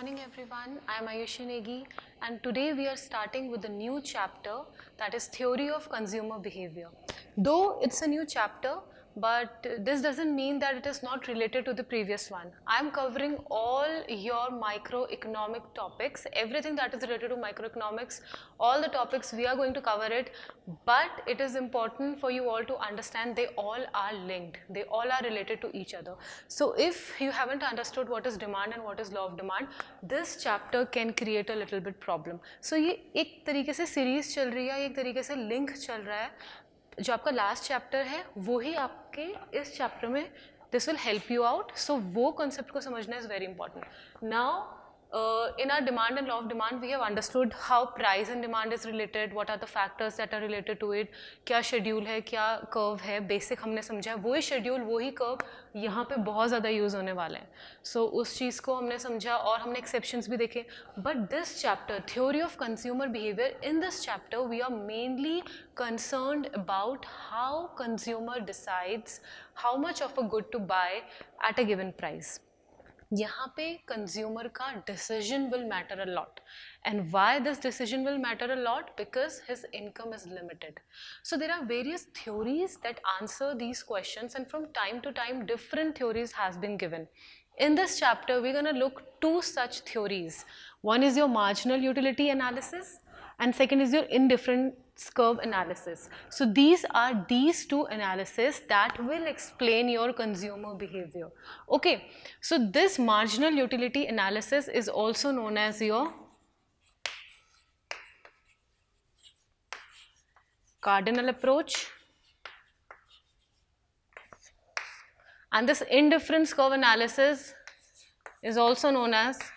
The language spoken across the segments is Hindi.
morning everyone, I am Ayushi Negi and today we are starting with a new chapter, that is Theory of Consumer Behavior. Though it's a new chapter, but this doesn't mean that it is not related to the previous one. I am covering all your microeconomic topics, everything that is related to microeconomics, all the topics we are going to cover it, but it is important for you all to understand they all are linked, they all are related to each other. So if you haven't understood what is demand and what is law of demand, this chapter can create a little bit problem. So ये एक तरीके से सीरीज चल रही है, एक तरीके से लिंक चल रहा है. जो आपका लास्ट चैप्टर है वो ही आपके इस चैप्टर में this will help you out. So वो कॉन्सेप्ट को समझना is very important. Now in our demand and law of demand we have understood how price and demand is related, what are the factors that are related to it, क्या शेड्यूल है, क्या कर्व है, बेसिक हमने समझा है. वही शेड्यूल वही कर्व यहाँ पे बहुत ज़्यादा यूज़ होने वाले हैं. सो उस चीज़ को हमने समझा और हमने एक्सेप्शंस भी देखे. But this chapter theory of consumer behaviour, in this chapter we are mainly concerned about how consumer decides how much of a good to buy at a given price. यहाँ पे कंज्यूमर का decision will matter a lot. And why this decision will matter a lot? Because his income is limited. So there are various theories that answer these questions and from time to time different theories has been given. In this chapter we're going to look two such theories. One is your marginal utility analysis and second is your indifference curve analysis. So these are these two analyses that will explain your consumer behavior. Okay, so this marginal utility analysis is also known as your cardinal approach, and this indifference curve analysis is also known as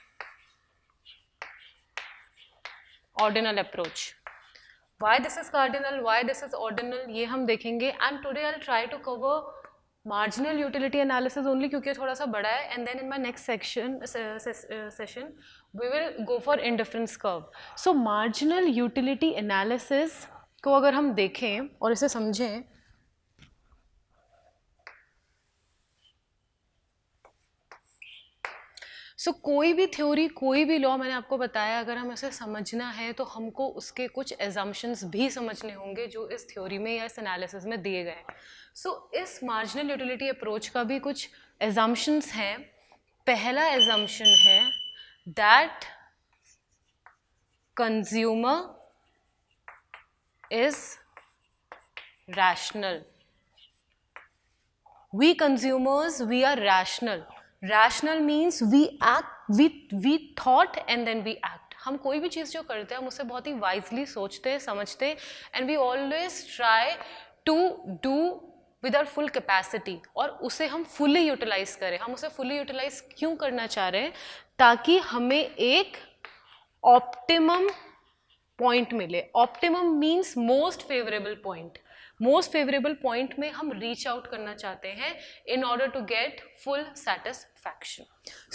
ordinal approach. Why this is cardinal, why this is ordinal, ये हम देखेंगे. And today I'll try to cover marginal utility analysis only क्योंकि थोड़ा सा बड़ा है. And then in my next session we will go for indifference curve. So marginal utility analysis को अगर हम देखें और इसे समझें, सो कोई भी थ्योरी, कोई भी लॉ, मैंने आपको बताया, अगर हम इसे समझना है तो हमको उसके कुछ एजम्पशंस भी समझने होंगे जो इस थ्योरी में या इस एनालिसिस में दिए गए हैं. सो इस मार्जिनल यूटिलिटी अप्रोच का भी कुछ एजम्पशंस हैं. पहला एजम्पशन है that consumer is rational. We consumers, we are rational. Rational means we thought and then we act. हम कोई भी चीज़ जो करते हैं हम उसे बहुत ही वाइजली सोचते समझते, and we always try to do with our full capacity, और उसे हम फुली यूटिलाइज करें. हम उसे फुली यूटिलाइज क्यों करना चाह रहे हैं? ताकि हमें एक ऑप्टिमम पॉइंट मिले. Optimum means most favourable point. Most favourable point में हम रीच आउट करना चाहते हैं in order to get full satisfaction.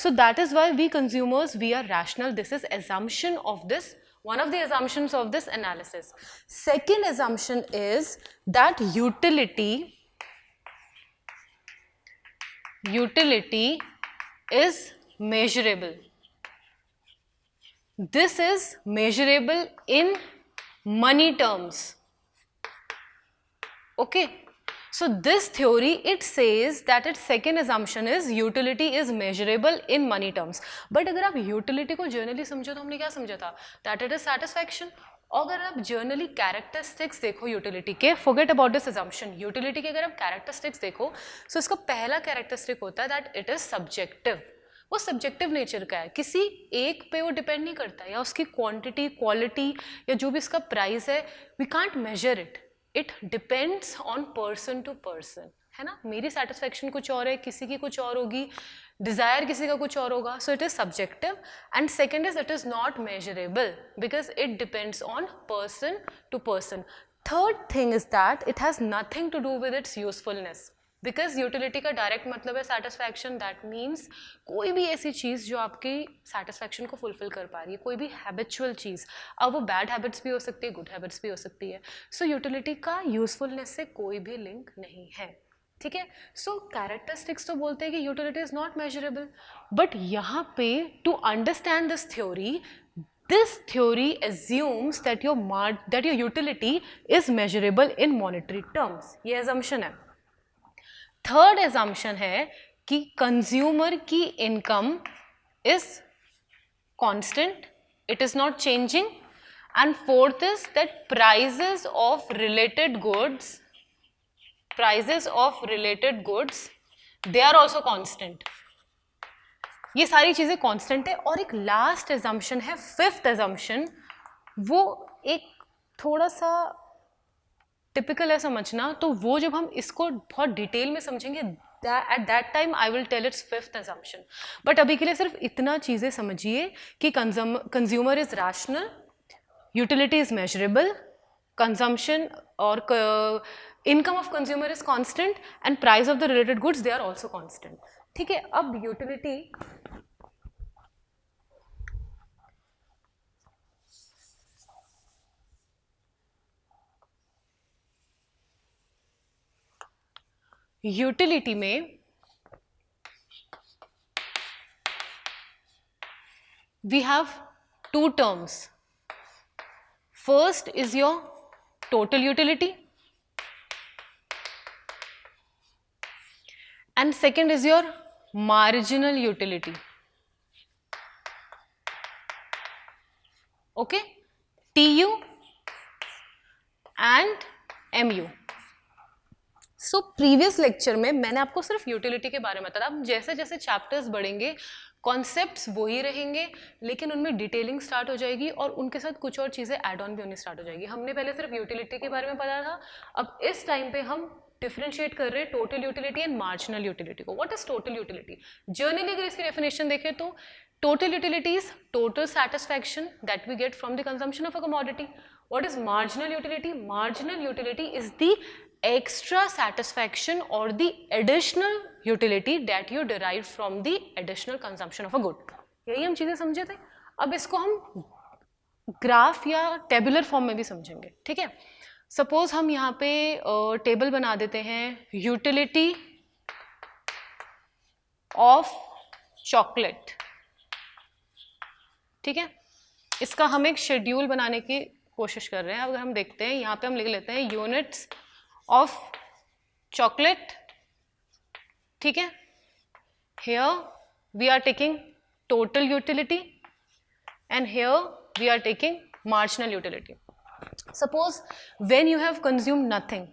So that is why we consumers, we are rational. This is assumption of this, one of the assumptions of this analysis. Second assumption is that utility is measurable. This is measurable in money terms. Okay, so this theory, it says that its second assumption is utility is measurable in money terms. But अगर आप utility को generally समझो तो हमने क्या समझा था? That it is satisfaction. अगर आप generally characteristics देखो utility के, forget about this assumption. Utility के अगर आप characteristics देखो, so इसका पहला characteristic होता है that it is subjective. वो सब्जेक्टिव नेचर का है, किसी एक पे वो डिपेंड नहीं करता, या उसकी क्वांटिटी, क्वालिटी, या जो भी इसका प्राइस है, we can't measure it. It depends on person to person, है ना. मेरी सेटिस्फैक्शन कुछ और है, किसी की कुछ और होगी, डिज़ायर किसी का कुछ और होगा. So it is subjective. And second is it is not measurable because it depends on person to person. Third thing is that it has nothing to do with its usefulness. Because utility का डायरेक्ट मतलब है सेटिस्फैक्शन. दैट मीन्स कोई भी ऐसी चीज़ जो आपकी सेटिस्फैक्शन को फुलफिल कर पा रही है, कोई भी हैबिचुअल चीज़. अब वो बैड हैबिट्स भी हो सकती है, गुड हैबिट्स भी हो सकती है. सो यूटिलिटी का यूजफुलनेस से कोई भी लिंक नहीं है. ठीक है. सो कैरेक्टरिस्टिक्स तो बोलते हैं कि utility is not measurable, but यहाँ पे to understand this theory, this theory assumes that your utility is measurable in monetary terms. ये assumption है. थर्ड assumption है कि कंज्यूमर की income is constant, it is not changing. And fourth is that prices of related goods, they are also constant. ये सारी चीज़ें कांस्टेंट है. और एक लास्ट एजम्पशन है, फिफ्थ एजम्पशन, वो एक थोड़ा सा टिपिकल है समझना, तो वो जब हम इसको बहुत डिटेल में समझेंगे at that time I will tell it's fifth assumption. But अभी के लिए सिर्फ इतना चीज़ें समझिए कि consumer is rational, utility is measurable, consumption और income of consumer is constant, and price of the related goods they are also constant. ठीक है. अब यूटिलिटी में we have two terms. First is your total utility and second is your marginal utility. Okay, TU and MU. So previous lecture में मैंने आपको सिर्फ यूटिलिटी के बारे में बताया. अब जैसे जैसे चैप्टर्स बढ़ेंगे कॉन्सेप्ट्स वही रहेंगे, लेकिन उनमें डिटेलिंग स्टार्ट हो जाएगी और उनके साथ कुछ और चीज़ें ऐड ऑन भी होनी स्टार्ट हो जाएगी. हमने पहले सिर्फ यूटिलिटी के बारे में पता था, अब इस टाइम पे हम डिफ्रेंशिएट कर रहे हैं total utility and marginal utility को. What is total utility? Generally अगर इसकी डेफिनेशन देखें तो total utility is total satisfaction that we get from the consumption of a commodity. What is marginal utility? Marginal utility is the extra satisfaction or the additional utility that you derive from the additional consumption of a good. यही हम चीज़ें समझे थे. अब इसको हम ग्राफ या टेबुलर फॉर्म में भी समझेंगे. ठीक है. सपोज हम यहाँ पे टेबल बना देते हैं, यूटिलिटी ऑफ चॉकलेट. ठीक है. इसका हम एक शेड्यूल बनाने की कोशिश कर रहे हैं. अगर हम देखते हैं यहाँ पे हम लिख लेते हैं यूनिट्स ऑफ चॉकलेट. ठीक है. Here we are taking total utility and here we are taking marginal utility. Suppose when you have consumed nothing,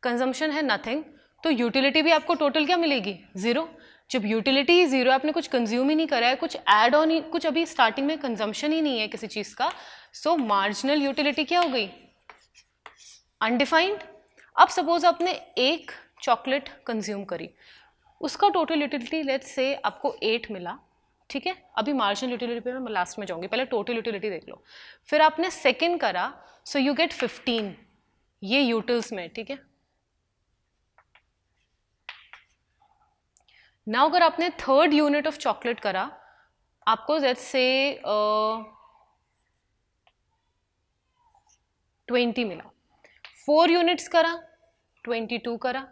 consumption है nothing, तो यूटिलिटी भी आपको टोटल क्या मिलेगी? ज़ीरो. जब यूटिलिटी ही ज़ीरो, आपने कुछ कंज्यूम ही नहीं करा है, कुछ ऐड ऑन ही, कुछ अभी स्टार्टिंग में कंजम्पशन ही नहीं है किसी चीज़ का, सो मार्जिनल यूटिलिटी क्या हो गई? अनडिफाइंड. अब सपोज आपने एक चॉकलेट कंज्यूम करी, उसका टोटल यूटिलिटी लेट्स से आपको 8 मिला. ठीक है. अभी मार्जिनल यूटिलिटी पे मैं लास्ट में जाऊंगी, पहले टोटल यूटिलिटी देख लो. फिर आपने सेकंड करा, सो यू गेट 15, ये यूटिल्स में. ठीक है. नाउ अगर आपने थर्ड यूनिट ऑफ चॉकलेट करा, आपको लेट्स से 20 मिला. 4 यूनिट्स करा, 22 करा.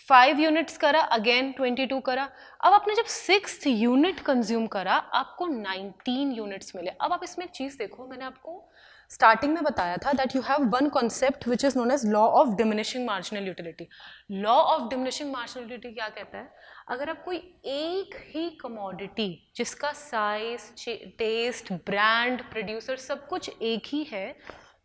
5 यूनिट्स करा, अगेन 22 करा. अब आपने जब 6th यूनिट कंज्यूम करा, आपको 19 यूनिट्स मिले. अब आप इसमें एक चीज़ देखो, मैंने आपको स्टार्टिंग में बताया था that you have one concept which is known as law of diminishing marginal utility. Law of diminishing marginal utility क्या कहता है? अगर आप कोई एक ही कमोडिटी जिसका साइज, टेस्ट, ब्रांड, प्रोड्यूसर सब कुछ एक ही है,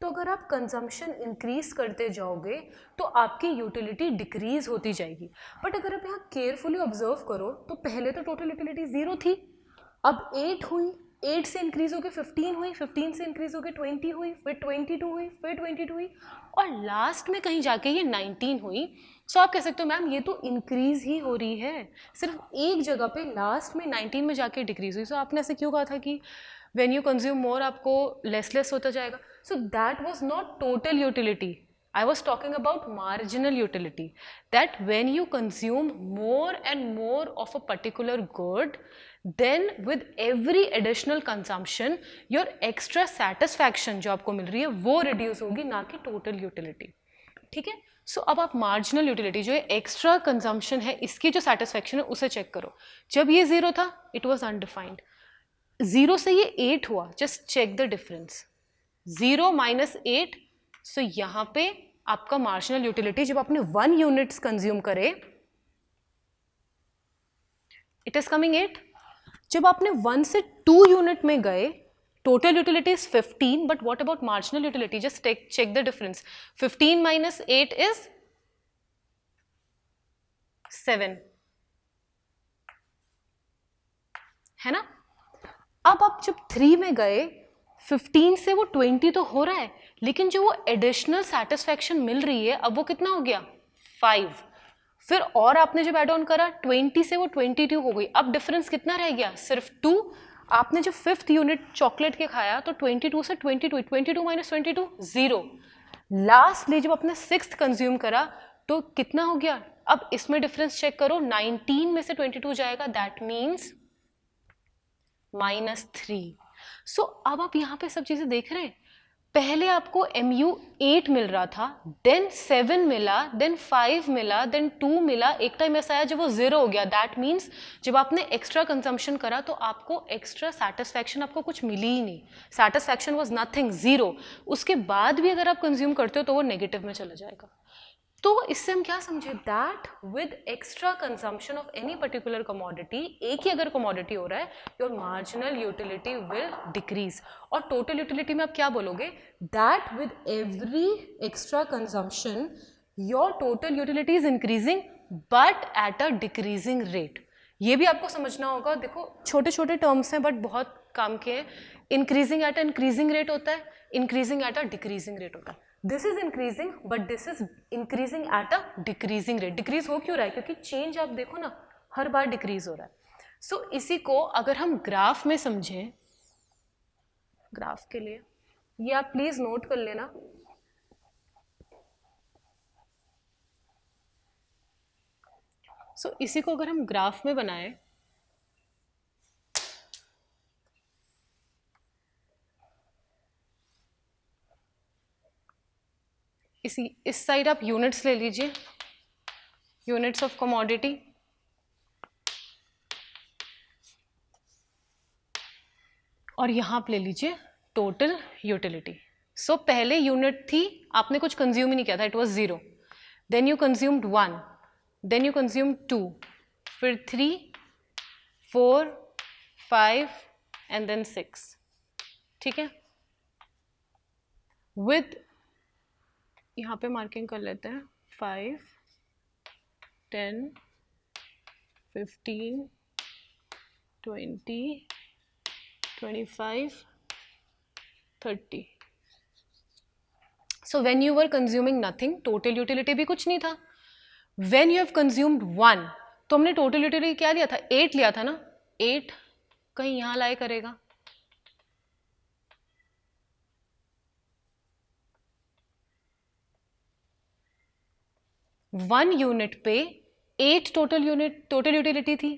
तो अगर आप कंजम्पशन इंक्रीज करते जाओगे तो आपकी यूटिलिटी डिक्रीज होती जाएगी. बट अगर आप यहाँ केयरफुली ऑब्जर्व करो तो पहले तो टोटल यूटिलिटी 0 थी, अब 8 हुई, 8 से इंक्रीज होकर 15 हुई, 15 से इंक्रीज होकर 20 हुई, फिर 22 हुई, फिर 22 हुई और लास्ट में कहीं जाके ये 19 हुई. सो आप कह सकते हो मैम ये तो इंक्रीज ही हो रही है, सिर्फ एक जगह पे लास्ट में 19 में जाके डिक्रीज हुई. सो आपने ऐसे क्यों कहा था कि when you consume more आपको लेस होता जाएगा? So that was not total utility. I was talking about marginal utility. That when you consume more and more of a particular good, then with every additional consumption, your extra satisfaction जो आपको मिल रही है वो reduce होगी, ना कि total utility. ठीक है। सो अब आप मार्जिनल यूटिलिटी जो है एक्स्ट्रा कंजम्पशन है इसकी जो सेटिस्फैक्शन है उसे चेक करो। जब ये 0 था इट वॉज अनडिफाइंड, 0 से ये 8 हुआ, just check the difference, 0 minus 8, सो यहाँ पे आपका मार्जिनल यूटिलिटी जब आपने 1 यूनिट्स कंज्यूम करे इट इज कमिंग 8। जब आपने 1 से 2 यूनिट में गए total utility is 15, but what about marginal utility, just check the difference, 15 minus 8 is 7, है ना। अब आप जब 3 में गए 15 से वो 20 तो हो रहा है, लेकिन जो वो एडिशनल सेटिस्फैक्शन मिल रही है अब वो कितना हो गया 5, फिर और आपने जब एड ऑन करा 20 से वो 22 हो गई, अब डिफरेंस कितना रह गया सिर्फ 2। आपने जब 5th यूनिट चॉकलेट के खाया तो 22 से 22, 22 माइनस 22 0। लास्टली जब आपने 6th कंज्यूम करा तो कितना हो गया, अब इसमें डिफरेंस चेक करो, 19 में से 22 जाएगा, दैट मीन्स -3। सो अब आप यहाँ पे सब चीजें देख रहे हैं, पहले आपको MU 8 मिल रहा था, देन 7 मिला, देन 5 मिला, देन 2 मिला, एक टाइम ऐसा आया जब वो 0 हो गया, दैट मीन्स जब आपने एक्स्ट्रा कंजम्पशन करा तो आपको एक्स्ट्रा सेटिस्फैक्शन आपको कुछ मिली ही नहीं, सेटिस्फैक्शन वॉज नथिंग, 0। उसके बाद भी अगर आप कंज्यूम करते हो तो वो नेगेटिव में चला जाएगा। तो इससे हम क्या समझे, that with extra consumption of any particular commodity, एक ही अगर कमोडिटी हो रहा है, your marginal utility will decrease. और टोटल यूटिलिटी में आप क्या बोलोगे, that with every extra consumption your total utility is increasing but at a decreasing rate. ये भी आपको समझना होगा, देखो छोटे छोटे टर्म्स हैं बट बहुत काम के हैं। Increasing at a increasing rate होता है, increasing at a decreasing rate होता है। This is increasing but this is increasing at a decreasing rate. Decrease हो क्यों रहा है, क्योंकि चेंज आप देखो ना हर बार डिक्रीज हो रहा है। सो इसी को अगर हम ग्राफ में समझें, ग्राफ के लिए ये आप प्लीज नोट कर लेना, इसी को अगर हम ग्राफ में बनाएं, इस साइड आप यूनिट्स ले लीजिए, यूनिट्स ऑफ कमोडिटी, और यहां आप ले लीजिए टोटल यूटिलिटी। सो पहले यूनिट थी, आपने कुछ कंज्यूम ही नहीं किया था, it was 0, then you consumed 1, then you consumed 2, फिर 3, 4, 5 एंड देन 6, ठीक है। विद यहाँ पे मार्किंग कर लेते हैं, 5, 10, 15, 20, 25, 30। So when you were consuming nothing, total utility भी कुछ नहीं था। When you have consumed 1, तो हमने total utility क्या लिया था, 8 लिया था ना, 8 कहीं यहाँ लाए करेगा, वन यूनिट पे 8 टोटल यूटिलिटी थी।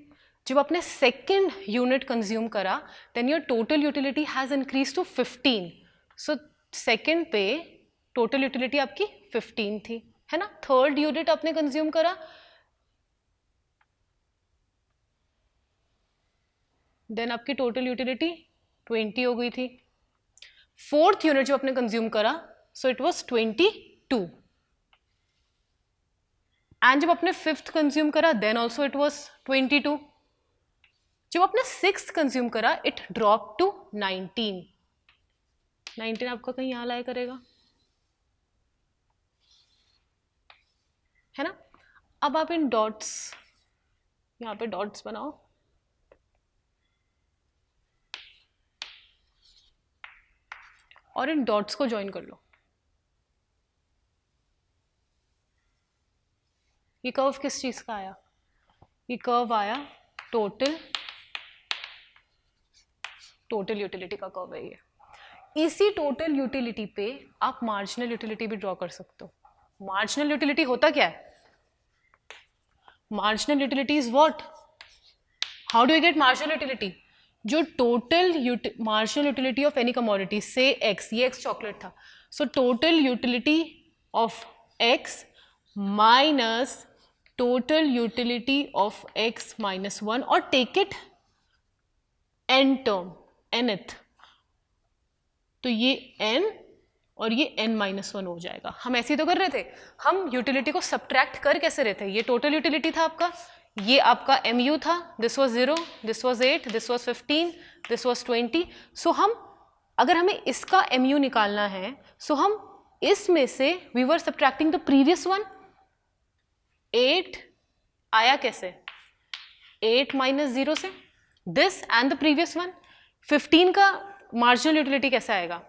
जब आपने सेकेंड यूनिट कंज्यूम करा then your total utility has increase to 15। So second पे टोटल यूटिलिटी आपकी 15 थी, है ना। थर्ड यूनिट आपने कंज्यूम करा, देन आपकी टोटल यूटिलिटी 20 हो गई थी। फोर्थ यूनिट जब आपने कंज्यूम करा सो इट वाज 22, एंड जब आपने फिफ्थ कंज्यूम करा देन ऑल्सो इट वाज 22। जब आपने सिक्स्थ कंज्यूम करा इट ड्रॉप टू 19। 19 आपका कहीं यहां लाया करेगा, है ना। अब आप इन डॉट्स, यहां पे डॉट्स बनाओ, और इन डॉट्स को ज्वाइन कर लो। ये कर्व किस चीज का आया, ये कर्व आया टोटल यूटिलिटी का कर्व है ये। इसी टोटल यूटिलिटी पे आप मार्जिनल यूटिलिटी भी ड्रॉ कर सकते हो। मार्जिनल यूटिलिटी होता क्या है, marginal utility is what, how do you get marginal utility, जो total marginal utility of any commodity, say X, ये एक्स चॉकलेट था, so total utility of x minus total utility of x minus 1 और take it n term, nth, तो ये n और ये n माइनस 1 हो जाएगा। हम ऐसे ही तो कर रहे थे, हम यूटिलिटी को सब्ट्रैक्ट कर कैसे रहे थे, ये टोटल यूटिलिटी था आपका, ये आपका mu था, this was 0, this was 8, this was 15, this was 20। सो हम अगर हमें इसका mu निकालना है, सो हम इसमें से we were subtracting the previous one. 8 आया कैसे, 8 माइनस 0 से, this and the previous one. 15 का मार्जिनल यूटिलिटी कैसे आएगा,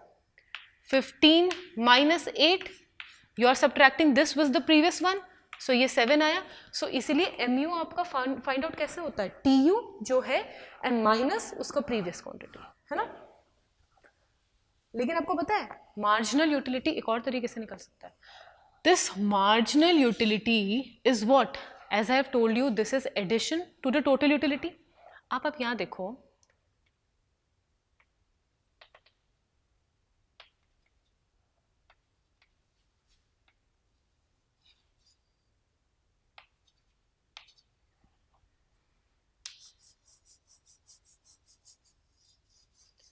15 minus 8, you are subtracting this with the previous one, so ये 7 आया। सो इसीलिए mu आपका फाइंड आउट कैसे होता है, tu जो है एंड माइनस उसका प्रीवियस क्वांटिटी, है ना। लेकिन आपको पता है मार्जिनल यूटिलिटी एक और तरीके से निकल सकता है। This marginal utility is what, as I have told you, this is addition to the total utility. आप यहाँ देखो,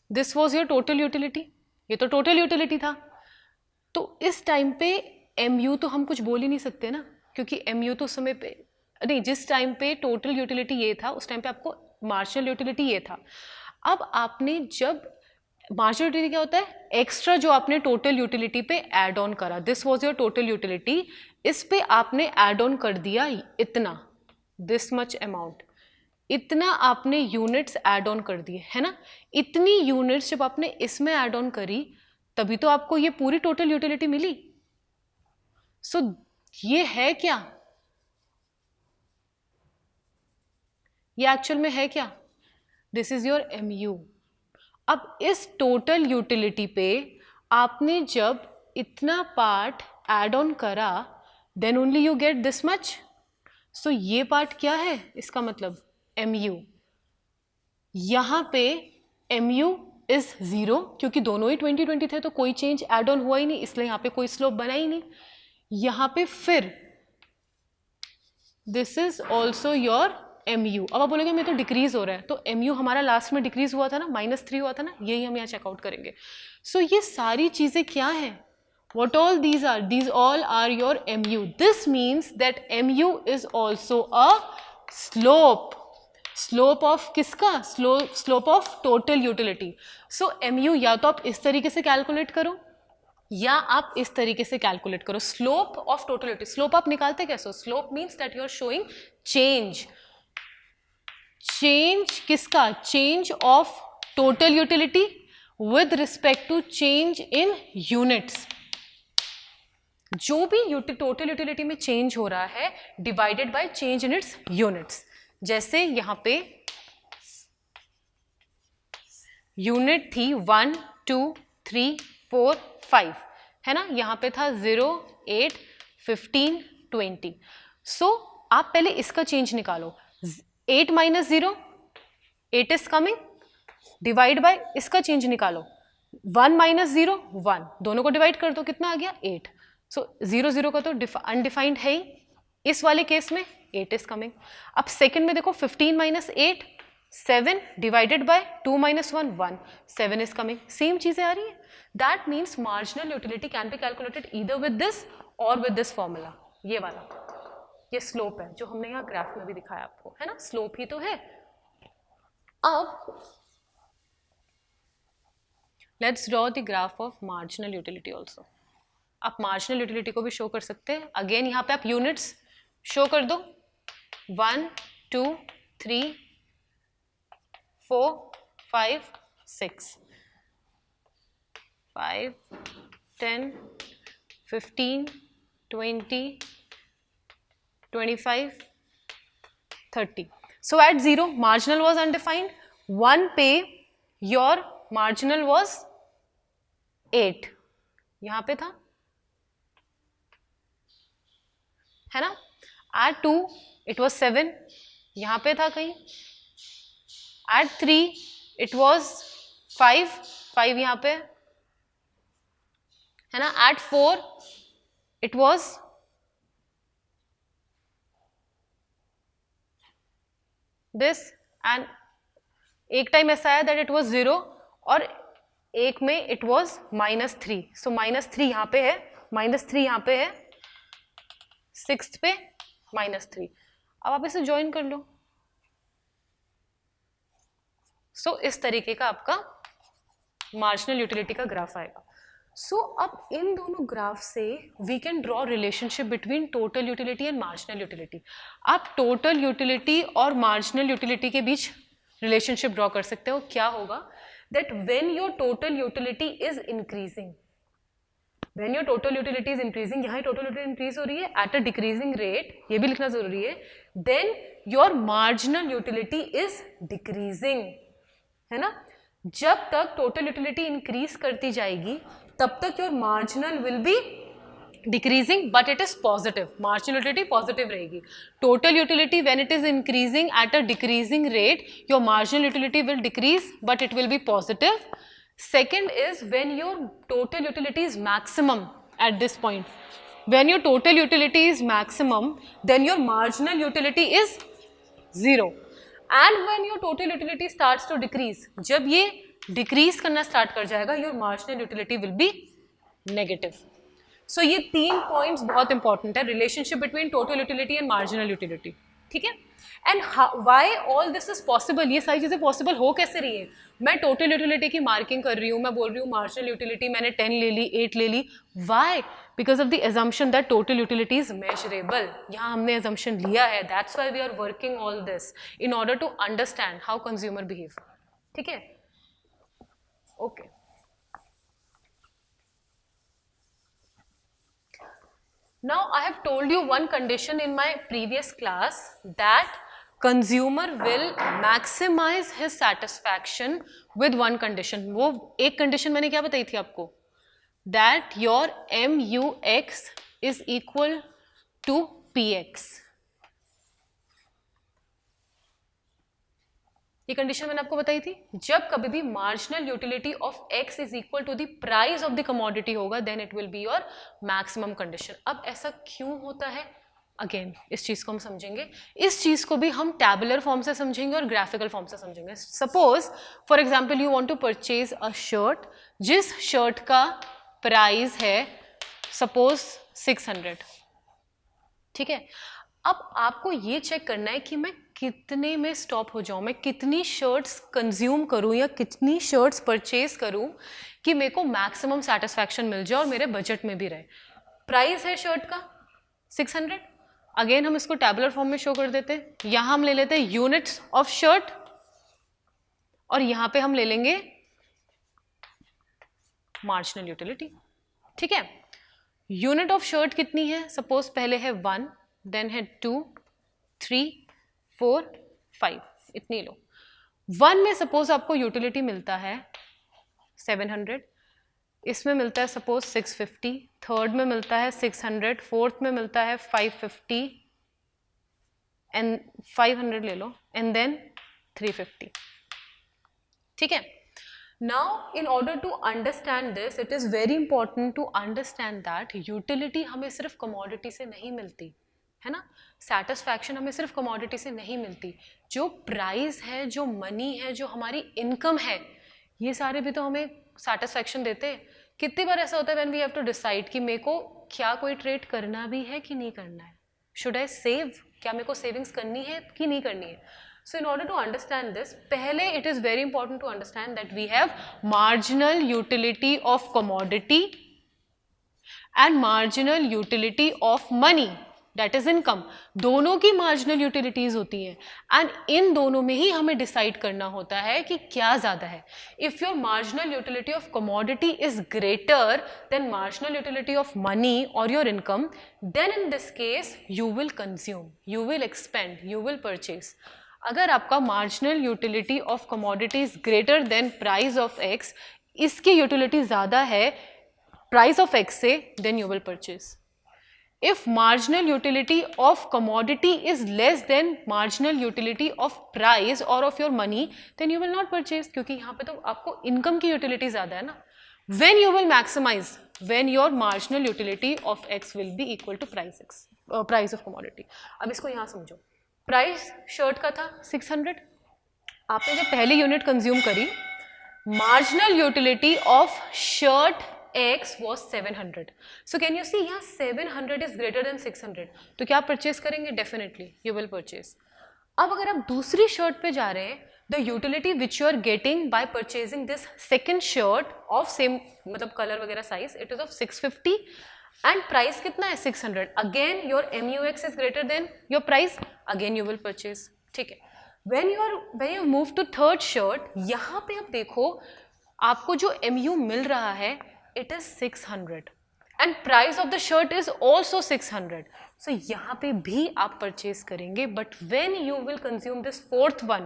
this was your total utility, ये तो टोटल यूटिलिटी था। तो इस टाइम पे mu तो हम कुछ बोल ही नहीं सकते ना, क्योंकि mu तो उस समय पे नहीं, जिस टाइम पे टोटल यूटिलिटी ये था उस टाइम पे आपको मार्जिनल यूटिलिटी ये था। अब आपने जब मार्जिनल यूटिलिटी क्या होता है, एक्स्ट्रा जो आपने टोटल यूटिलिटी पे ऐड ऑन करा, this was your total utility, इस पे आपने ऐड ऑन कर दिया इतना, दिस मच अमाउंट, इतना आपने यूनिट्स ऐड ऑन कर दिए, है ना। इतनी यूनिट्स जब आपने इसमें ऐड ऑन करी तभी तो आपको ये पूरी टोटल यूटिलिटी मिली। सो ये है क्या, ये एक्चुअल में है क्या, दिस इज योर mu। अब इस टोटल यूटिलिटी पे आपने जब इतना पार्ट ऐड ऑन करा, then only you get this much. So ये पार्ट क्या है, इसका मतलब mu, यहाँ पे mu इज 0, क्योंकि दोनों ही 2020 थे तो कोई चेंज ऐड ऑन हुआ ही नहीं, इसलिए यहाँ पे कोई स्लोप बना ही नहीं। यहाँ पे फिर this is also your mu। अब आप बोलोगे मैं तो डिक्रीज हो रहा है, तो mu हमारा लास्ट में डिक्रीज हुआ था ना, -3 हुआ था ना, यही हम यहाँ चेकआउट करेंगे। सो ये सारी चीजें क्या है, what all these are, these all are your mu। this means that mu is also a slope, slope of किसका, slope of total utility। so mu या तो आप इस तरीके से कैलकुलेट करो या आप इस तरीके से कैलकुलेट करो, slope of total utility. Slope आप निकालते कैसे, slope means that you are showing change, change किसका, change of total utility with respect to change in units. जो भी टोटल यूटिलिटी में चेंज हो रहा है divided by change in its units. जैसे यहां पे यूनिट थी 1 2 3 4 5, है ना, यहां पे था 0 8 15 20। सो आप पहले इसका चेंज निकालो, 8 minus 0, 8 is coming, divide by इसका चेंज निकालो, 1 माइनस 0 1, दोनों को डिवाइड कर दो, कितना आ गया 8। सो 0 0 का तो अनडिफाइंड है ही, इस वाले केस में 8 इज कमिंग। अब सेकंड में देखो 15 minus 8 7 divided by 2 minus 1 1, 7 is coming, same चीजें आ रही है। That means marginal utility can be calculated either with this और विद दिस फॉर्मूला, ये वाला, ये स्लोप है जो हमने यहाँ ग्राफ में भी दिखाया आपको, है ना, स्लोप ही तो है। अब let's draw the graph of marginal utility also. आप मार्जिनल यूटिलिटी को भी शो कर सकते हैं, अगेन यहाँ पे आप यूनिट्स शो कर दो, 1 2 3 4 5 6 5 10 15 20 25 30। So at 0 marginal was undefined, 1 पे your marginal was 8, यहाँ पे था, है ना। at 2 it was 7, यहाँ पे था कहीं। at 3 it was 5, 5 यहाँ पे, है ना। at 4 it was this and एक टाइम ऐसा आया दैट इट वाज 0 और एक में इट वाज -3. सो -3 यहाँ पे है, -3 यहाँ पे है, 6th पे -3. अब आप इसे ज्वाइन कर लो. सो इस तरीके का आपका मार्जिनल यूटिलिटी का ग्राफ आएगा. सो अब इन दोनों ग्राफ से we can draw relationship between total utility and marginal utility. आप टोटल यूटिलिटी और मार्जिनल यूटिलिटी के बीच रिलेशनशिप ड्रॉ कर सकते हो. क्या होगा that when your total utility is increasing, when your total utility is increasing, यहाँ टोटल यूटिलिटी इंक्रीज हो रही है एट अ डिक्रीजिंग रेट, ये भी लिखना जरूरी है, then your marginal utility is decreasing, है ना. जब तक टोटल यूटिलिटी इंक्रीज करती जाएगी तब तक your marginal will be decreasing but it is positive. Marginal utility positive रहेगी. Total utility when it is increasing at a decreasing rate, your marginal utility will decrease but it will be positive. Second is when your total utility is maximum at this point. When your total utility is maximum, then your marginal utility is 0. And when your total utility starts to decrease, जब ये decrease करना start कर जाएगा, your marginal utility will be negative. So ये 3 points बहुत important है, relationship between total utility and marginal utility. ठीक है. And why all this is possible, ये सारी चीज़ें पॉसिबल हो कैसे रही है. मैं टोटल यूटिलिटी की मार्किंग कर रही हूँ, मैं बोल रही हूँ मार्जिनल यूटिलिटी मैंने 10 ले ली, 8 ले ली. Why? Because of the assumption that total utility is measurable. यहाँ हमने एजम्पशन लिया है, that's why we are working all this in order to understand how consumer behave. ठीक है. Okay. Now I have told you one condition in my previous class that consumer will maximize his satisfaction with one condition. वो एक condition मैंने क्या बताई थी आपको, that your MUX is equal to PX. ये कंडीशन मैंने आपको बताई थी. जब कभी भी marginal utility of X is equal to the price of the commodity होगा then it will be your maximum condition. अब ऐसा क्यों होता है, अगेन इस चीज़ को हम समझेंगे. इस चीज़ को भी हम टैबुलर फॉर्म से समझेंगे और ग्राफिकल फॉर्म से समझेंगे. Suppose for example you want to purchase a shirt, जिस शर्ट का प्राइस है सपोज 600. ठीक है. अब आपको ये चेक करना है कि मैं कितने में स्टॉप हो जाऊँ, मैं कितनी शर्ट्स कंज्यूम करूँ या कितनी शर्ट्स परचेज करूँ कि मेरे को मैक्सिमम सेटिस्फैक्शन मिल जाए और मेरे बजट में भी रहे. प्राइस है शर्ट का 600. अगेन हम इसको टैबुलर फॉर्म में शो कर देते हैं. यहाँ हम ले लेते हैं यूनिट्स ऑफ शर्ट और यहाँ पे हम ले लेंगे मार्जिनल यूटिलिटी. ठीक है. यूनिट ऑफ शर्ट कितनी है, सपोज पहले है 1, देन है 2, 3, 4, 5, इतनी लो. 1 में सपोज आपको यूटिलिटी मिलता है 700, इसमें मिलता है सपोज 650, थर्ड में मिलता है 600, फोर्थ में मिलता है 550 एंड 500 ले लो एंड देन 350. ठीक है. Now in order to understand this it is very important to understand that utility हमें सिर्फ commodity से नहीं मिलती है ना, सेटिस्फैक्शन हमें सिर्फ कमोडिटी से नहीं मिलती. जो प्राइस है, जो मनी है, जो हमारी इनकम है, ये सारे भी तो हमें सेटिस्फैक्शन देते हैं. कितनी बार ऐसा होता है when we have to decide कि मेरे को क्या कोई ट्रेड करना भी है कि नहीं करना है, शुड आई सेव, क्या मेरे को सेविंग्स करनी है कि नहीं करनी है. So in order to understand this, पहले it is very important to understand that we have marginal utility of commodity and marginal utility of money, that is income. दोनों की मार्जिनल यूटिलिटीज होती हैं एंड इन दोनों में ही हमें डिसाइड करना होता है कि क्या ज़्यादा है. If your marginal utility of commodity is greater than marginal utility of money और your income, then in this case you will consume, you will expend, you will purchase. अगर आपका marginal utility of commodity is greater than price of X, इसकी यूटिलिटी ज़्यादा है प्राइस ऑफ एक्स से, then you will purchase. If marginal utility of commodity is less than marginal utility of price or of your money, then you will not purchase, क्योंकि यहाँ पे तो आपको इनकम की यूटिलिटी ज़्यादा है ना. When you will maximize, when your marginal utility of x will be equal to price x, price of commodity. अब इसको यहाँ समझो. प्राइस शर्ट का था 600, आपने जब पहली यूनिट कंज्यूम करी, marginal utility of shirt X was 700. So can you see यहाँ 700 is greater than 600, तो क्या परचेज करेंगे? Definitely you will purchase. अब अगर आप दूसरी शर्ट पे जा रहे हैं, the utility which you are getting by purchasing this second shirt of same मतलब कलर वगैरह size, it is of 650 and price कितना है 600. Again your MUX is greater than your price, again you will purchase. ठीक है. when you move to third shirt, यहाँ पे आप देखो आपको जो MU मिल रहा है it is 600 and price of the shirt is also 600. so यहाँ पे भी आप परचेज करेंगे. but when you will consume this fourth one,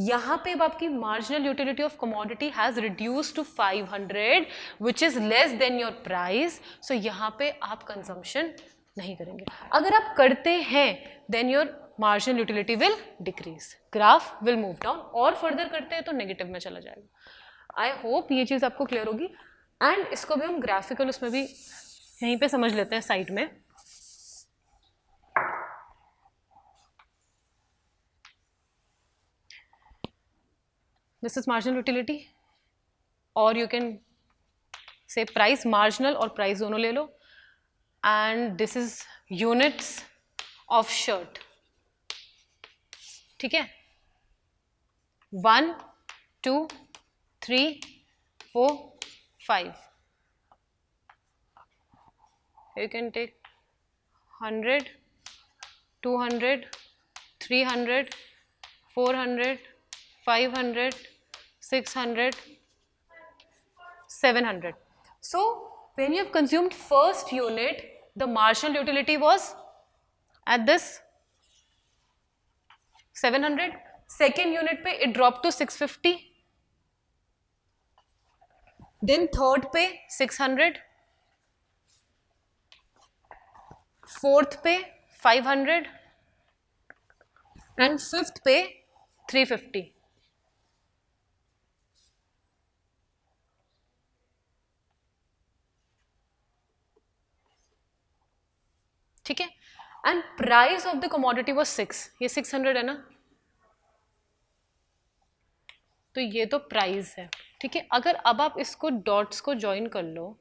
यहाँ पे आपकी marginal utility of commodity has reduced to 500 which is less than your price. so यहाँ पे आप consumption नहीं करेंगे. अगर आप करते हैं then your marginal utility will decrease, graph will move down. और further करते हैं तो negative में चला जाएगा. I hope ये चीज़ आपको clear होगी. एंड इसको भी हम ग्राफिकल उसमें भी यहीं पे समझ लेते हैं साइड में. दिस इज मार्जिनल यूटिलिटी, और you can say price, marginal और प्राइस दोनों ले लो. And this is units of shirt. ठीक है. 1 2 3 4 5. You can take 100, 200, 300, 400, 500, 600, 700. So when you have consumed first unit, the marginal utility was at this 700. Second unit पे it dropped to 650. Then third पे 600, fourth पे 500 and fifth पे 350. ठीक है. And price of the commodity was 6. ये 600 है ना, तो ये तो प्राइस है. ठीक है. अगर अब आप इसको डॉट्स को ज्वाइन कर लो,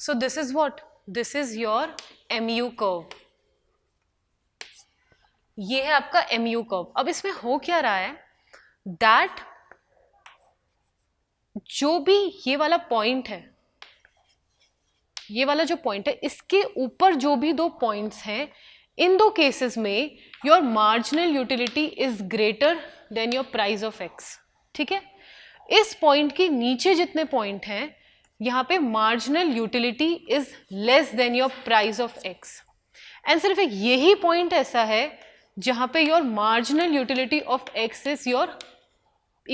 so this is what, this is your MU curve. ये है आपका MU कर्व. अब इसमें हो क्या रहा है, दैट जो भी ये वाला पॉइंट है, ये वाला जो पॉइंट है, इसके ऊपर जो भी दो पॉइंट्स हैं, इन दो केसेस में your marginal utility is greater than your price of X. ठीक है. इस पॉइंट के नीचे जितने पॉइंट हैं, यहाँ पे marginal utility is less than your price of X. And सिर्फ एक यही पॉइंट ऐसा है जहाँ पे your marginal utility of X is your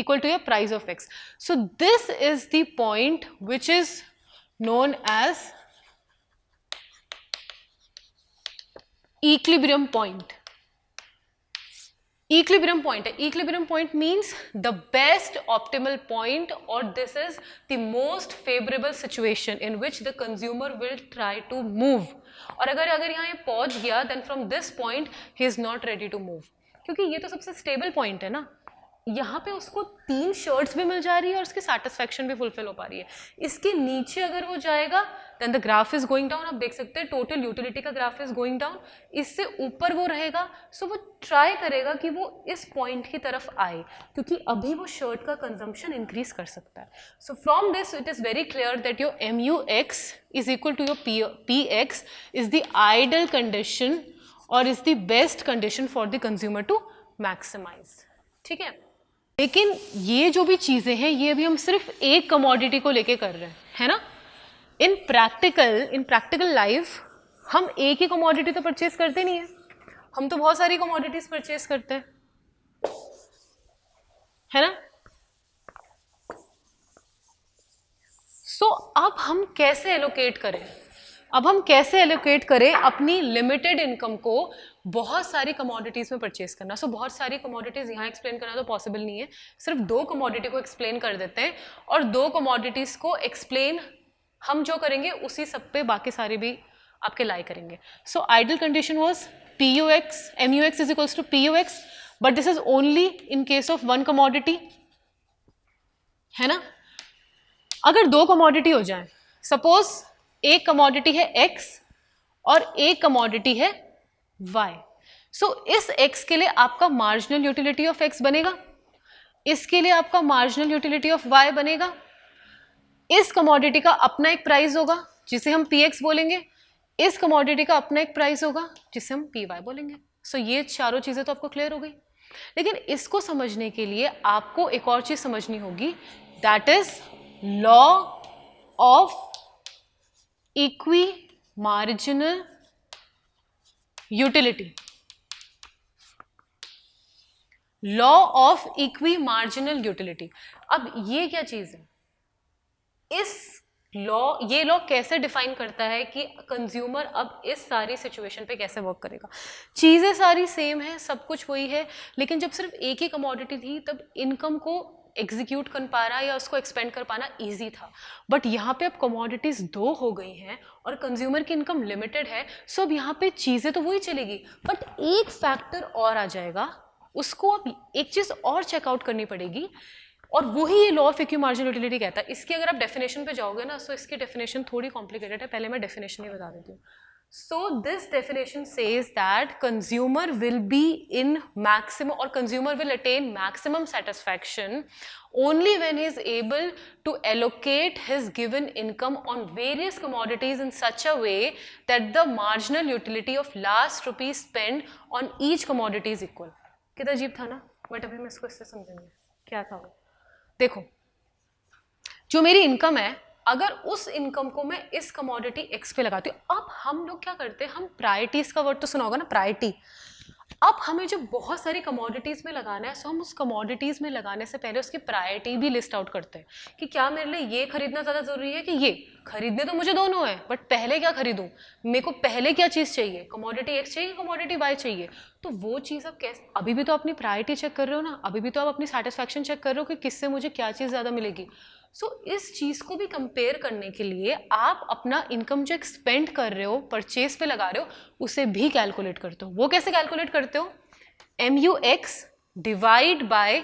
equal to your price of X. So this is the point which is known as equilibrium point. Equilibrium point है. Equilibrium point means the best optimal point, or this is the most favorable situation in which the consumer will try to move. और अगर यहाँ ये पहुँच गया, then from this point he is not ready to move. क्योंकि ये तो सबसे stable point है ना. यहाँ पे उसको 3 शर्ट्स भी मिल जा रही है और उसकी सेटिस्फैक्शन भी फुलफिल हो पा रही है. इसके नीचे अगर वो जाएगा then the graph is going down. आप देख सकते हैं टोटल यूटिलिटी का ग्राफ इज गोइंग डाउन. इससे ऊपर वो रहेगा, सो वो ट्राई करेगा कि वो इस पॉइंट की तरफ आए, क्योंकि अभी वो शर्ट का कंजम्पशन इंक्रीज कर सकता है. So from this it is very clear that your MUX is equal to your PX is the ideal condition और is the best condition for the consumer to maximise. ठीक है. लेकिन ये जो भी चीज़ें हैं, ये अभी हम सिर्फ एक कमोडिटी को लेके कर रहे हैं, है ना. इन प्रैक्टिकल लाइफ हम एक ही कमोडिटी तो परचेज करते नहीं है, हम तो बहुत सारी कमोडिटीज परचेज करते हैं, है ना. सो अब हम कैसे एलोकेट करें, अपनी लिमिटेड इनकम को बहुत सारी कमोडिटीज में परचेज करना. सो बहुत सारी कमोडिटीज यहाँ एक्सप्लेन करना तो पॉसिबल नहीं है, सिर्फ 2 कमोडिटी को एक्सप्लेन कर देते हैं और 2 कमोडिटीज को एक्सप्लेन हम जो करेंगे उसी सब पे बाकी सारे भी आपके लाई करेंगे. So ideal condition was PUX, MUX is equals to PUX, but this is only in case of one commodity, है ना. अगर दो कमोडिटी हो जाए, सपोज एक कमोडिटी है X और एक कमोडिटी है Y, सो इस X के लिए आपका मार्जिनल यूटिलिटी ऑफ X बनेगा, इसके लिए आपका मार्जिनल यूटिलिटी ऑफ Y बनेगा. इस कमोडिटी का अपना एक प्राइस होगा जिसे हम PX बोलेंगे, इस कमोडिटी का अपना एक प्राइस होगा जिसे हम PY बोलेंगे. सो ये चारों चीजें तो आपको क्लियर हो गई. लेकिन इसको समझने के लिए आपको एक और चीज समझनी होगी, that is law of equi marginal utility. Law of equi marginal utility. अब ये क्या चीज है? ये लॉ कैसे डिफाइन करता है कि कंज्यूमर अब इस सारी सिचुएशन पे कैसे वर्क करेगा? चीजें सारी सेम है, सब कुछ वही है, लेकिन जब सिर्फ एक ही कमोडिटी थी तब इनकम को एग्जीक्यूट कर पाना या उसको एक्सपेंड कर पाना इजी था. बट यहाँ पे अब कमोडिटीज दो हो गई हैं और कंज्यूमर की इनकम लिमिटेड है, सो अब यहाँ पे चीजें तो वही चलेगी, बट एक फैक्टर और आ जाएगा, उसको अब एक चीज और चेकआउट करनी पड़ेगी, और वही ये law of equi marginal utility कहता है. इसकी अगर आप डेफिनेशन पे जाओगे ना, सो इसकी डेफिनेशन थोड़ी कॉम्प्लिकेटेड है, पहले मैं डेफिनेशन ही बता देती हूँ. So this definition says that consumer will be in maximum और consumer will attain maximum satisfaction only when he is able to allocate his given income on various commodities in such a way that the marginal utility of last rupee spent on each commodity is equal. कितना अजीब था ना, बट अभी हम इसको इससे समझेंगे क्या था वो. देखो, जो मेरी इनकम है, अगर उस इनकम को मैं इस कमोडिटी एक्स पे लगाती हूँ, अब हम लोग क्या करते हैं, हम प्रायोरिटीज का वर्ड तो सुना होगा ना, प्रायोरिटी. अब हमें जो बहुत सारी कमोडिटीज में लगाना है, सो हम उस कमोडिटीज में लगाने से पहले उसकी प्रायोरिटी भी लिस्ट आउट करते हैं कि क्या मेरे लिए ये खरीदना ज़्यादा ज़रूरी है कि ये. खरीदने तो मुझे दोनों है, बट पहले क्या खरीदूं, मेरे को पहले क्या चीज़ चाहिए, कमोडिटी एक्स चाहिए, कमोडिटी वाई चाहिए. तो वो चीज़ अब कैसे, अभी भी तो अपनी प्रायोरिटी चेक कर रहे हो ना, अभी भी तो आप अपनी सेटिस्फैक्शन चेक कर रहे हो कि किससे मुझे क्या चीज़ ज़्यादा मिलेगी. सो इस चीज़ को भी कंपेयर करने के लिए आप अपना इनकम जो एक्सपेंड कर रहे हो, परचेज पे लगा रहे हो, उसे भी कैलकुलेट करते हो. वो कैसे कैलकुलेट करते हो? MUX divide by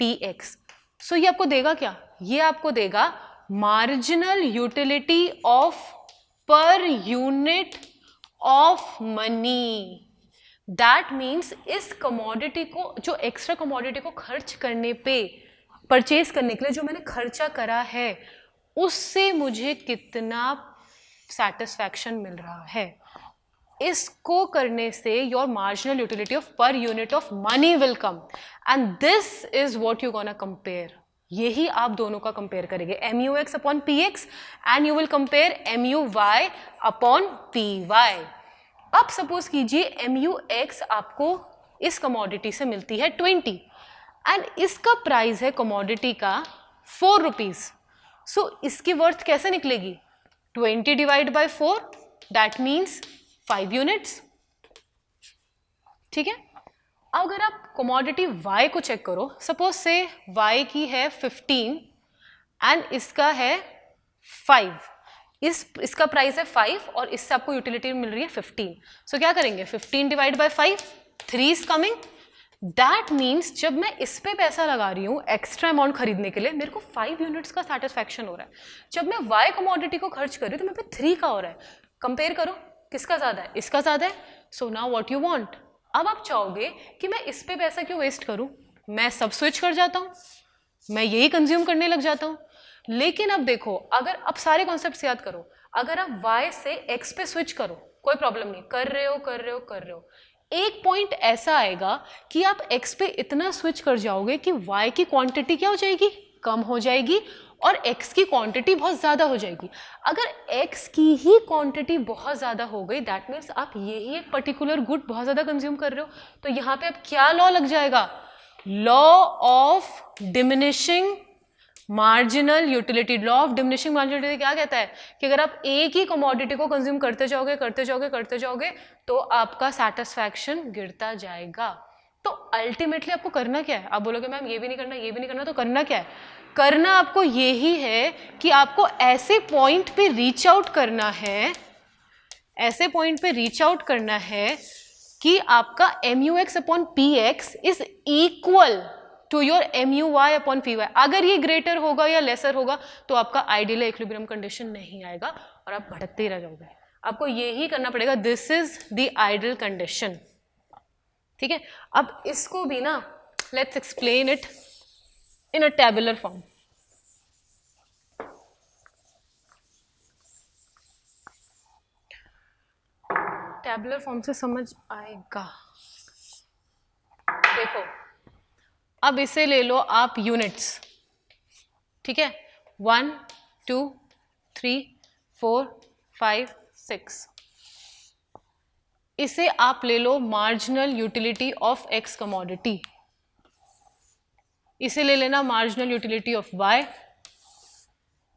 PX. सो ये आपको देगा क्या? ये आपको देगा marginal utility of per unit of money. That means इस कमोडिटी को, जो एक्स्ट्रा कमोडिटी को खर्च करने पे, परचेज करने के लिए जो मैंने खर्चा करा है, उससे मुझे कितना सेटिस्फैक्शन मिल रहा है. इसको करने से your marginal utility of per unit of money will come, and this is what you gonna compare. यही आप दोनों का कंपेयर करेंगे, MUX upon PX, and you will compare MUY upon PY. अब सपोज कीजिए MUX आपको इस कमोडिटी से मिलती है 20, एंड इसका प्राइस है कमोडिटी का 4 रुपीज. सो इसकी वर्थ कैसे निकलेगी? 20 divide by 4, that means 5 units. ठीक है. अगर आप कमोडिटी Y को चेक करो, सपोज से Y की है 15 एंड इसका है 5, इसका प्राइस है 5 और इससे आपको यूटिलिटी मिल रही है 15. सो क्या करेंगे, 15 divide by 5, 3 is coming. That means जब मैं इस पे पैसा लगा रही हूँ एक्स्ट्रा अमाउंट खरीदने के लिए, मेरे को 5 यूनिट्स का सेटिस्फैक्शन हो रहा है. जब मैं Y कमोडिटी को खर्च कर रही हूँ तो मेरे पे 3 का हो रहा है. कंपेयर करो, किसका ज़्यादा है? इसका ज़्यादा है. So now what you want. अब आप चाहोगे कि मैं इस पे पैसा क्यों वेस्ट करूँ, मैं सब स्विच कर जाता हूँ, मैं यही कंज्यूम करने लग जाता हूँ. लेकिन अब देखो, अगर अब सारे कॉन्सेप्ट्स याद करो, अगर आप Y से X पे स्विच करो, कोई प्रॉब्लम नहीं, कर रहे हो, एक पॉइंट ऐसा आएगा कि आप X पे इतना स्विच कर जाओगे कि Y की क्वांटिटी क्या हो जाएगी, कम हो जाएगी, और X की क्वांटिटी बहुत ज़्यादा हो जाएगी. अगर X की ही क्वांटिटी बहुत ज़्यादा हो गई, दैट मीन्स आप यही एक पर्टिकुलर गुड बहुत ज़्यादा कंज्यूम कर रहे हो. तो यहाँ पे अब क्या लॉ लग जाएगा? Law of diminishing marginal utility. Law of diminishing marginal utility क्या कहता है कि अगर आप एक ही कमोडिटी को कंज्यूम करते जाओगे तो आपका सेटिस्फैक्शन गिरता जाएगा. तो अल्टीमेटली आपको करना क्या है? आप बोलोगे मैम ये भी नहीं करना, तो करना क्या है? करना आपको यही है कि आपको ऐसे पॉइंट पे रीच आउट करना है, ऐसे पॉइंट पे रीच आउट करना है कि आपका MUX upon PX is equal to your MUY upon PY। अगर ये ग्रेटर होगा या लेसर होगा तो आपका आइडियल इक्विलिब्रियम कंडीशन नहीं आएगा और आप भटकते ही रह जाओगे। आपको यही करना पड़ेगा, this is the ideal condition. ठीक है, अब इसको भी ना let's explain it in a tabular form. Tabular form से समझ आएगा। देखो, अब इसे ले लो आप यूनिट्स, ठीक है, 1 2 3 4 5 6। इसे आप ले लो marginal utility of X commodity, इसे ले लेना मार्जिनल यूटिलिटी ऑफ वाई,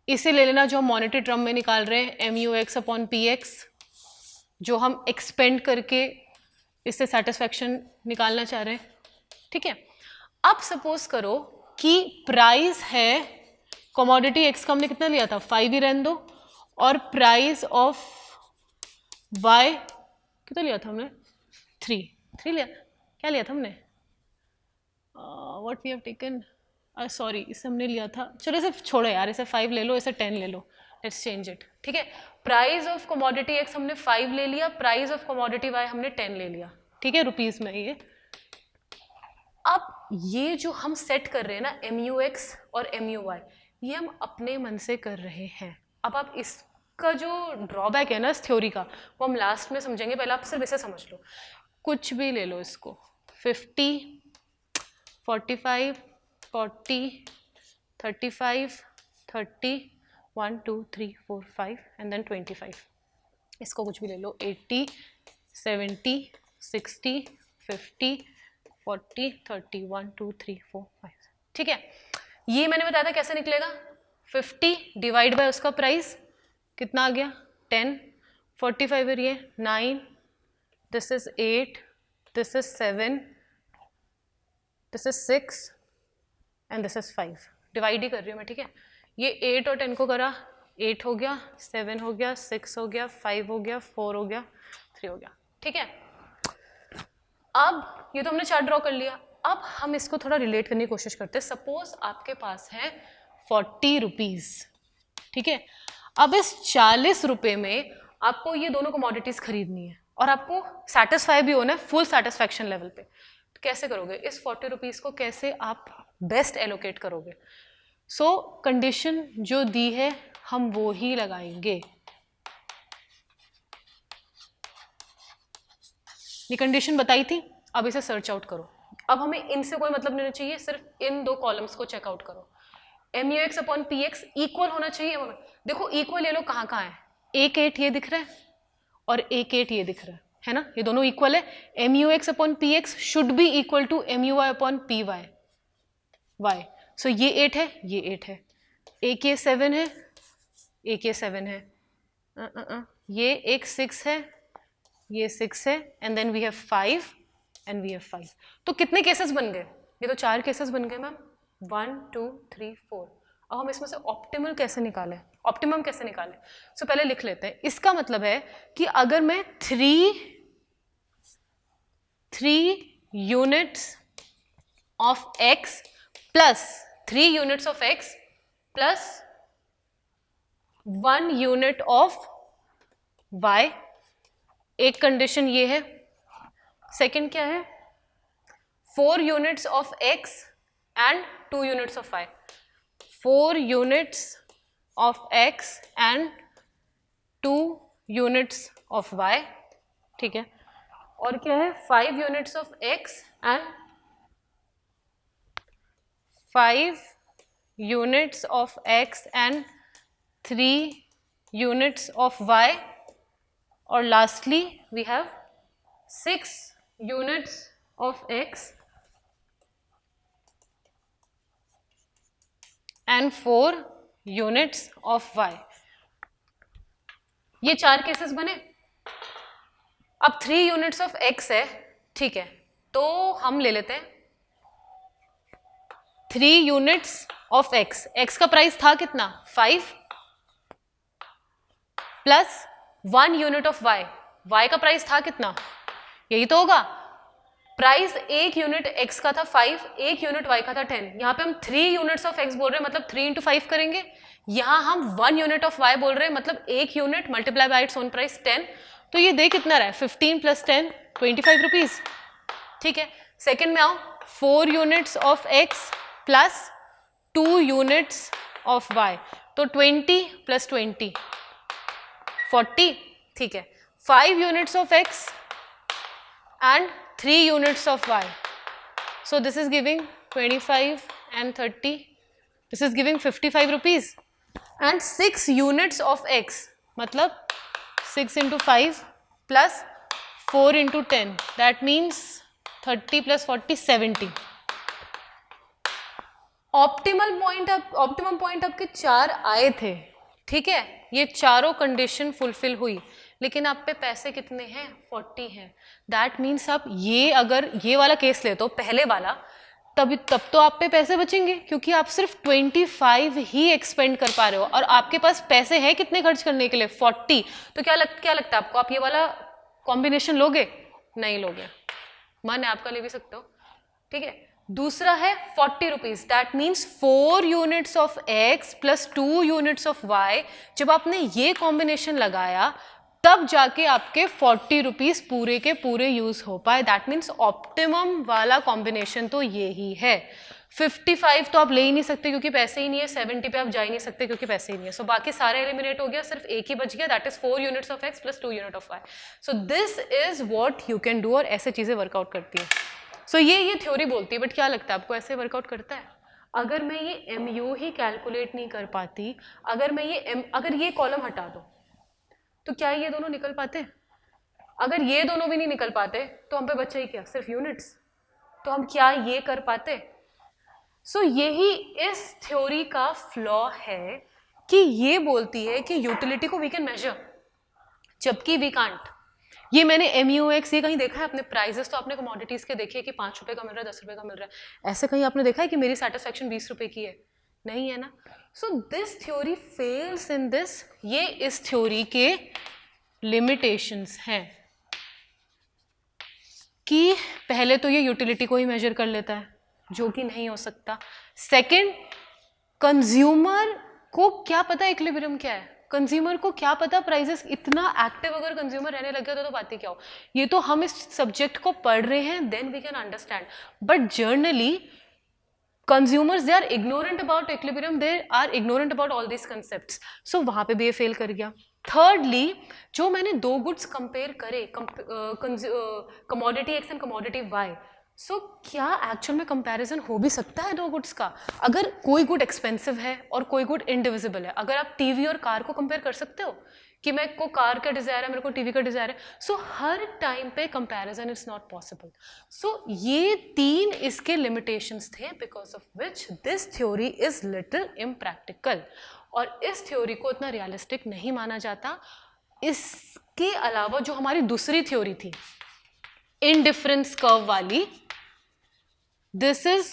इसे ले लेना जो हम मॉनेटरी टर्म में निकाल रहे हैं MUX अपॉन PX, जो हम एक्सपेंड करके इससे सेटिस्फैक्शन निकालना चाह रहे हैं। ठीक है, अब सपोज करो कि प्राइस है कमोडिटी एक्स का हमने कितना लिया था, 5 ही रहने दो, और प्राइस ऑफ वाई कितना लिया था हमने, 3 लिया, क्या लिया था हमने, what we have taken, sorry इसे हमने लिया था, चलो इसे छोड़ो यार, इसे 5 ले लो, इसे 10 ले लो, लेट्स चेंज इट। ठीक है, प्राइस ऑफ कमोडिटी एक्स हमने 5 ले लिया, प्राइस ऑफ कमोडिटी वाई हमने 10 ले लिया। ठीक है, रुपीज में ये। अब ये जो हम सेट कर रहे हैं ना MUX और MUY, ये हम अपने मन से कर रहे हैं। अब आप इसका जो ड्रॉबैक है ना इस थ्योरी का, वो हम लास्ट में समझेंगे, पहले आप सिर्फ इसे समझ लो। कुछ भी ले लो इसको, 50 45 40 35 30 1 2 3 4 5 एंड देन 25। इसको कुछ भी ले लो, 80 70 60 50 40 30 1 2 3 4 5। ठीक है, ये मैंने बताया था कैसे निकलेगा, 50 डिवाइड बाय उसका प्राइस कितना आ गया 10, 45 है ये 9, this is 8, this is 7, this is 6 and this is 5। Divide ही कर रही हूँ मैं। ठीक है, ये 8 और 10 को करा, 8 हो गया, 7 हो गया, 6 हो गया, 5 हो गया, 4 हो गया, 3 हो गया। ठीक है, अब ये तो हमने चार्ट ड्रॉ कर लिया। अब हम इसको थोड़ा रिलेट करने की कोशिश करते हैं। सपोज आपके पास है 40 रुपीज़, ठीक है, अब इस 40 रुपये में आपको ये दोनों कमोडिटीज़ खरीदनी है और आपको सेटिस्फाई भी होना है फुल सेटिस्फैक्शन लेवल पे। तो कैसे करोगे इस 40 रुपीज़ को, कैसे आप बेस्ट एलोकेट करोगे? सो कंडीशन जो दी है हम वो ही लगाएंगे। ये कंडीशन बताई थी, अब इसे सर्च आउट करो। अब हमें इनसे कोई मतलब नहीं होना चाहिए, सिर्फ इन दो कॉलम्स को चेकआउट करो। MUX अपॉन PX इक्वल होना चाहिए। देखो इक्वल ले लो, कहाँ कहाँ है, 1 8 ये दिख रहा है और 1 8 ये दिख रहा है ना, ये दोनों इक्वल है। MUX upon PX should be equal to MUY upon PY Y. So ये 8 है, ये 8 है, एक ये 7 है, एक ये 7 है, ये एक 6 है, ये 6 है, and then we have 5 and we have 5। तो कितने केसेस बन गए? ये तो 4 केसेस बन गए मैम, 1 2 3 4। अब हम इसमें से ऑप्टिमम कैसे निकालें? सो पहले लिख लेते हैं। इसका मतलब है कि अगर मैं 3 units of x plus 3 units of x plus 1 unit of y, एक कंडीशन ये है। सेकंड क्या है? 4 units of x and 2 units of y। 4 units of x and 2 units of y। ठीक है, और क्या है? 5 units of x and 5 units of x and 3 units of y, और lastly we have 6 units of x and 4 units of y। ये 4 केसेस बने। अब 3 यूनिट्स ऑफ x है, ठीक है, तो हम ले लेते हैं 3 यूनिट्स ऑफ x, x का प्राइस था कितना 5 plus 1 unit of y, y का प्राइस था कितना, यही तो होगा। प्राइस 1 यूनिट x का था 5, 1 यूनिट y का था 10। यहाँ पे हम 3 यूनिट्स ऑफ x बोल रहे हैं मतलब 3 इंटू 5 करेंगे। यहाँ हम 1 यूनिट ऑफ y बोल रहे हैं मतलब 1 unit multiply by its own price 10। तो ये दे कितना रहा है 15 प्लस 10 25 रुपीज। ठीक है, सेकंड में आओ 4 units of x plus 2 units of y, तो 20 प्लस 20 40। ठीक है, 5 units of x and 3 units of y, so this is giving 25 and 30, this is giving 55 rupees, and 6 units of x मतलब 6 into 5 plus 4 into 10, that means 30 plus 40 70। Optimum point आपके 4 आए थे। ठीक है, ये चारों कंडीशन फुलफिल हुई, लेकिन आप पे पैसे कितने हैं 40 हैं। दैट मीन्स आप ये अगर ये वाला केस ले तो पहले वाला, तब तो आप पे पैसे बचेंगे क्योंकि आप सिर्फ 25 ही एक्सपेंड कर पा रहे हो और आपके पास पैसे हैं कितने खर्च करने के लिए 40। तो क्या लगता है आपको, आप ये वाला कॉम्बिनेशन लोगे, नहीं लोगे, मन है आपका ले भी सकते हो। ठीक है, दूसरा है 40 rupees, that means 4 units of x plus 2 units of y। जब आपने ये कॉम्बिनेशन लगाया तब जाके आपके 40 रुपीज पूरे के पूरे यूज हो पाए। दैट मीन्स ऑप्टिमम वाला कॉम्बिनेशन तो ये ही है। 55 तो आप ले ही नहीं सकते क्योंकि पैसे ही नहीं है, 70 पे आप जा ही नहीं सकते क्योंकि पैसे ही नहीं है। सो बाकी सारे एलिमिनेट हो गया, सिर्फ एक ही बच गया, that is 4 units of x plus 2 unit of y। So this is what you can do, और ऐसे चीजें वर्कआउट करती है। सो ये थ्योरी बोलती है, बट क्या लगता है आपको ऐसे वर्कआउट करता है? अगर मैं ये mu ही कैलकुलेट नहीं कर पाती, अगर ये कॉलम हटा दो तो क्या ये दोनों निकल पाते? अगर ये दोनों भी नहीं निकल पाते तो हम पे बचा ही क्या, सिर्फ यूनिट्स। तो हम क्या ये कर पाते? सो यही इस थ्योरी का फ्लॉ है कि ये बोलती है कि यूटिलिटी को वी कैन मेजर जबकि वी कांट। ये मैंने MUX ये कहीं देखा है अपने प्राइजेस? तो आपने कमोडिटीज के देखे कि 5 रुपए का मिल रहा है, 10 रुपए का मिल रहा है, ऐसे कहीं आपने देखा है कि मेरी सेटिस्फेक्शन 20 रुपए की है? नहीं है ना। So this theory fails in this, ये इस थ्योरी के लिमिटेशंस हैं कि पहले तो ये यूटिलिटी को ही मेजर कर लेता है जो कि नहीं हो सकता। सेकंड, कंज्यूमर को क्या पता इक्विलिब्रियम क्या है, कंज्यूमर को क्या पता प्राइसेस, इतना एक्टिव अगर कंज्यूमर रहने लग गया तो बात ही क्या हो। ये तो हम इस सब्जेक्ट को पढ़ रहे हैं, then we can understand, but generally consumers they are ignorant about equilibrium, they are ignorant about all these concepts, so वहाँ पे भी ये फेल कर गया। Thirdly, जो मैंने दो गुड्स कंपेयर करे, commodity X and commodity Y, सो क्या एक्चुअल में कंपैरिजन हो भी सकता है दो गुड्स का? अगर कोई गुड एक्सपेंसिव है और कोई गुड इंडिविजिबल है, अगर आप टीवी और कार को कंपेयर कर सकते हो कि मेरे को कार का डिज़ायर है, मेरे को टीवी का डिज़ायर है, सो हर टाइम पे कंपैरिजन इज नॉट पॉसिबल। सो ये 3 इसके लिमिटेशंस थे because of which this theory is little impractical, और इस थ्योरी को इतना रियलिस्टिक नहीं माना जाता। इसके अलावा जो हमारी दूसरी थ्योरी थी इनडिफरेंस कर्व वाली, this is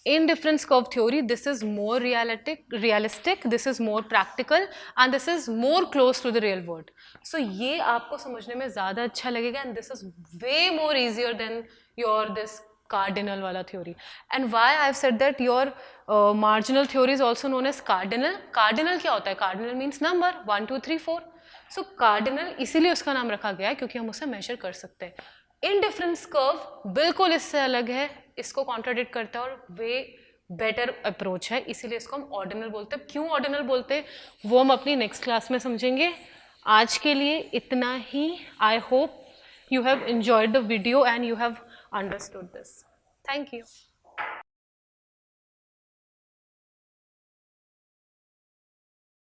indifference curve theory, this is more realistic, this is more practical and this is more close to the real world. So ये आपको समझने में ज़्यादा अच्छा लगेगा and this is way more easier than your this cardinal वाला theory. And why I've said that your marginal theory is also known as cardinal. Cardinal क्या होता है? Cardinal means number 1 2 3 4. So cardinal इसीलिए उसका नाम रखा गया है क्योंकि हम उसे measure कर सकते हैं। इनडिफरेंस कर्व बिल्कुल इससे अलग है, इसको कॉन्ट्राडिक्ट करता है और वे बेटर अप्रोच है, इसीलिए इसको हम ऑर्डिनल बोलते हैं। क्यों ऑर्डिनल बोलते हैं वो हम अपनी नेक्स्ट क्लास में समझेंगे। आज के लिए इतना ही। I hope you have enjoyed the video and you have understood this. Thank you.